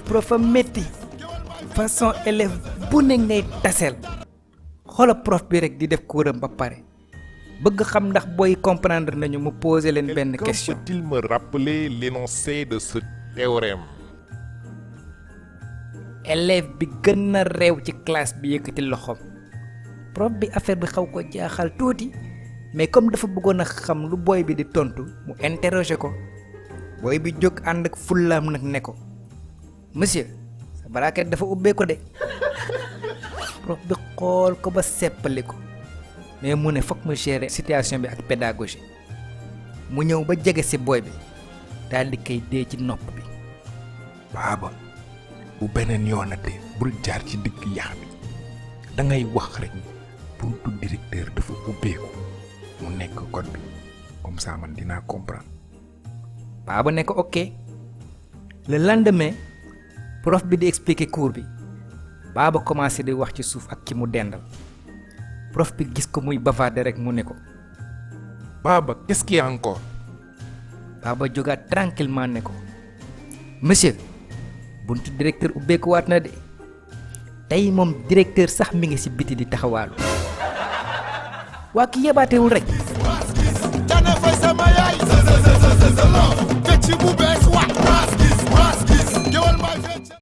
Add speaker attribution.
Speaker 1: prof a métti façon élève bu ne ngay taseel xoola prof bi rek di def kuuram ba pare bëgg xam ndax booy comprendre nañu mu poser leen benn question.
Speaker 2: Peut-il me rappeler l'énoncé de ce théorème?
Speaker 1: élève bi gën a réew ci classe bi yëkkati loxoom prof bi affaire bi xaw ko jaaxal tuuti mais comme dafa bëggoon a xam lu booy bi di tontu mu interroger ko booy bi jóg ànd ak fullaam nag ne ko monsieur sa braquette dafa ubbee ko de prof bi xool ko ba seppali ko mais mu ne fokk mu gérer situation bi ak pédagogie mu ñëw ba jege ci booy bi daal di koy dee ci nopp bi.
Speaker 2: Baaba bu beneen yoonate bul jaar ci digg yax bi da ngay wax rek buntu directeur dafa ubbeeku mu nekk code bi comme ça man dinaa comprendre.
Speaker 1: Baaba ne ko ok. Le lendemain prof bi di expliquer cours bi Baaba commencé di wax ci suuf ak ki mu dendal prof bi gis ko muy bavarder rek mu ne ko
Speaker 2: Baaba qu'est-ce qu'il y a encore?
Speaker 1: Baaba jógaat tranquillement ne ko monsieur buntu directeur ubbeeku waat na de tey moom directeur sax mi ngi ci biti di taxawaalu waa ki yebaatewul rek.
Speaker 3: Jana fay sama yaay. Fecc bu bees wax.